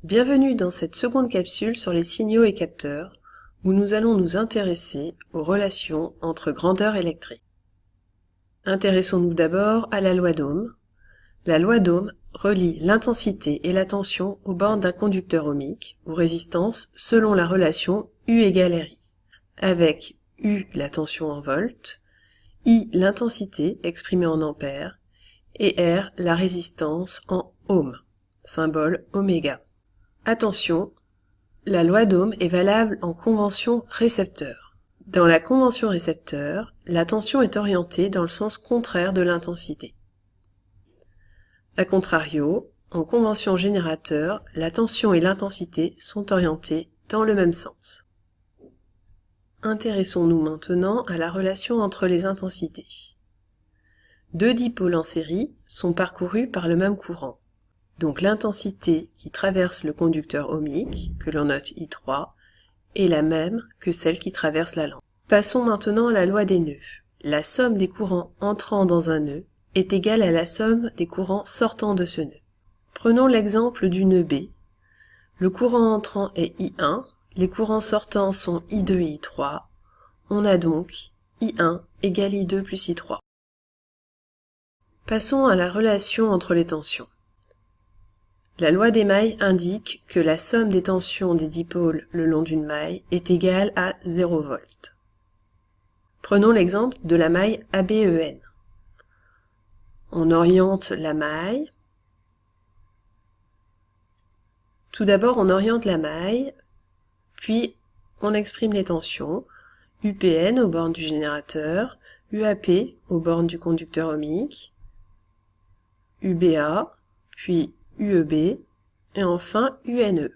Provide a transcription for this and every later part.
Bienvenue dans cette seconde capsule sur les signaux et capteurs, où nous allons nous intéresser aux relations entre grandeurs électriques. Intéressons-nous d'abord à la loi d'Ohm. La loi d'Ohm relie l'intensité et la tension aux bornes d'un conducteur ohmique ou résistance selon la relation U égale RI, avec U la tension en volts, I l'intensité exprimée en ampères et R la résistance en ohms, symbole oméga. Attention, la loi d'Ohm est valable en convention récepteur. Dans la convention récepteur, la tension est orientée dans le sens contraire de l'intensité. A contrario, en convention générateur, la tension et l'intensité sont orientées dans le même sens. Intéressons-nous maintenant à la relation entre les intensités. Deux dipôles en série sont parcourus par le même courant. Donc l'intensité qui traverse le conducteur ohmique, que l'on note I3, est la même que celle qui traverse la lampe. Passons maintenant à la loi des nœuds. La somme des courants entrant dans un nœud est égale à la somme des courants sortant de ce nœud. Prenons l'exemple du nœud B. Le courant entrant est I1, les courants sortants sont I2 et I3. On a donc I1 égale I2 plus I3. Passons à la relation entre les tensions. La loi des mailles indique que la somme des tensions des dipôles le long d'une maille est égale à 0 V. Prenons l'exemple de la maille ABEN. On oriente la maille. Tout d'abord, on oriente la maille, puis on exprime les tensions. UPN aux bornes du générateur, UAP aux bornes du conducteur ohmique, UBA, puis UEB, et enfin UNE.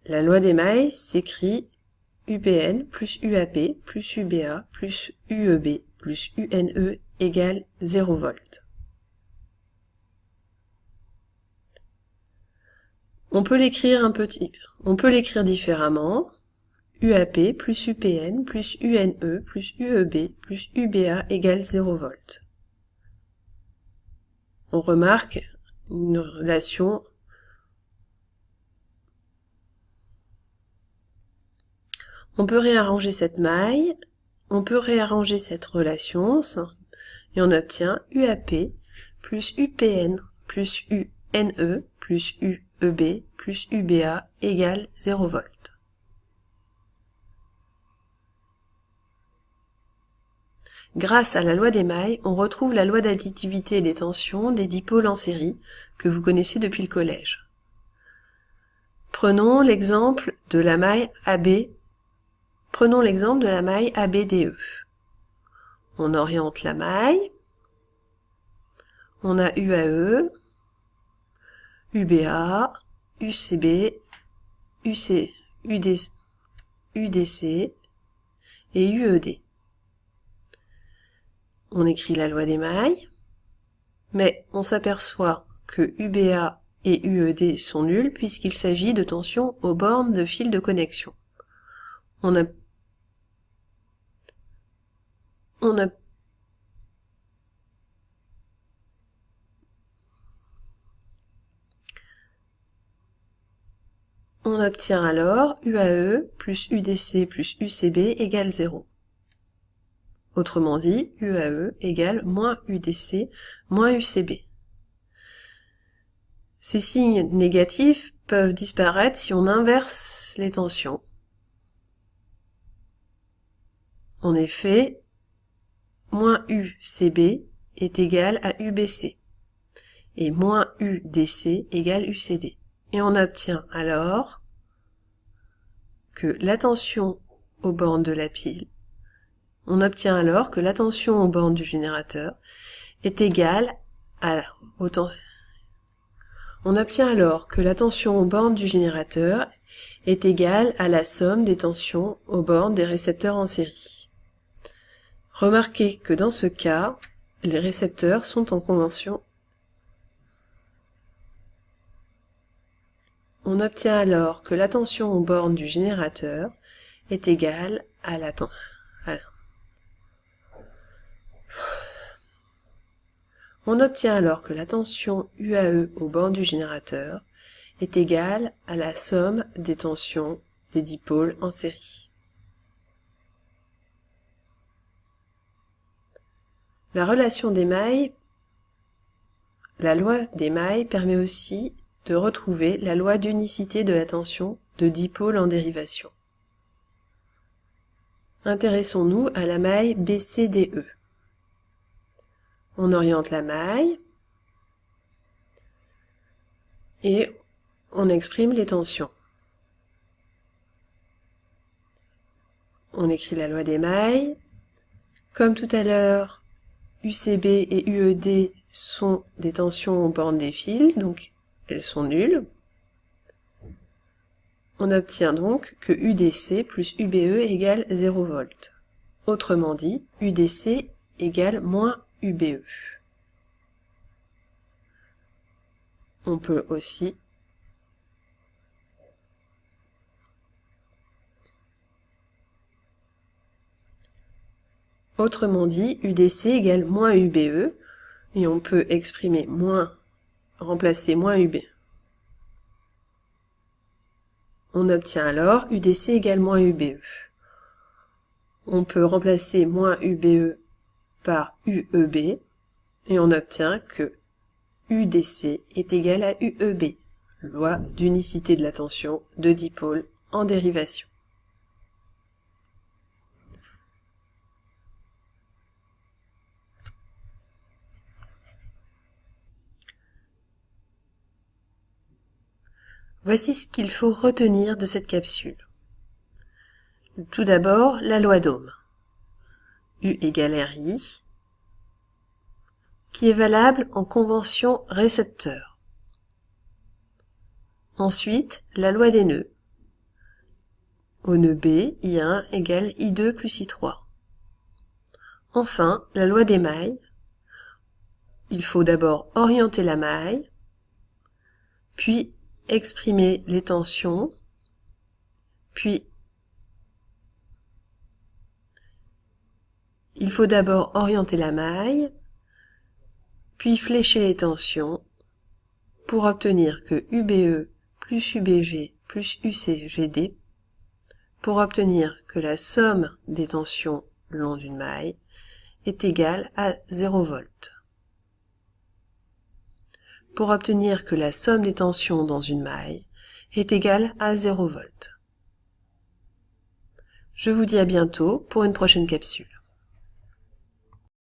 La loi des mailles s'écrit UPN plus UAP plus UBA plus UEB plus UNE égale 0 V. On peut l'écrire différemment. UAP plus UPN plus UNE plus UEB plus UBA égale 0 V. On remarque une relation on peut réarranger cette maille, on peut réarranger cette relation, et on obtient UAP plus UPN plus UNE plus UEB plus UBA égale 0 V. Grâce à la loi des mailles, on retrouve la loi d'additivité des tensions des dipôles en série que vous connaissez depuis le collège. Prenons l'exemple de la maille ABDE. On oriente la maille, on a UAE, UBA, UCB, UDC et UED. On écrit la loi des mailles, mais on s'aperçoit que UBA et UED sont nuls puisqu'il s'agit de tensions aux bornes de fil de connexion. On obtient alors UAE plus UDC plus UCB égale 0. Autrement dit, UAE égale moins UDC moins UCB. Ces signes négatifs peuvent disparaître si on inverse les tensions. En effet, moins UCB est égal à UBC et moins UDC égale UCD. Et on obtient alors que la tension aux bornes de la pile on obtient alors que la tension aux bornes du générateur est égale à la somme des tensions aux bornes des récepteurs en série. Remarquez que dans ce cas, les récepteurs sont en convention. On obtient alors que la tension aux bornes du générateur est égale à la tension. On obtient alors que la tension UAE aux bornes du générateur est égale à la somme des tensions des dipôles en série. La relation d'émail, la loi d'émail permet aussi de retrouver la loi d'unicité de la tension de dipôles en dérivation. Intéressons-nous à la maille BCDE. On oriente la maille et on exprime les tensions. On écrit la loi d'émail. Comme tout à l'heure, UCB et UED sont des tensions aux bornes des fils, donc elles sont nulles. On obtient donc que UDC plus UBE égale 0 V. Autrement dit, UDC égale moins UBE. On peut aussi UDC égale moins UBE, et on peut exprimer remplacer moins UB. On obtient alors UDC égale moins UBE. On peut remplacer moins UBE par UEB, et on obtient que UDC est égal à UEB, loi d'unicité de la tension de dipôle en dérivation. Voici ce qu'il faut retenir de cette capsule. Tout d'abord, la loi d'Ohm. U égale RI, qui est valable en convention récepteur. Ensuite, la loi des nœuds. Au nœud B, I1 égale I2 plus I3. Enfin, la loi des mailles. Il faut d'abord orienter la maille, puis exprimer les tensions, puis il faut d'abord orienter la maille, puis flécher les tensions pour obtenir que UBE plus UBG plus UCGD, pour obtenir que la somme des tensions le long d'une maille est égale à 0 V. Pour obtenir que la somme des tensions dans une maille est égale à 0 V. Je vous dis à bientôt pour une prochaine capsule.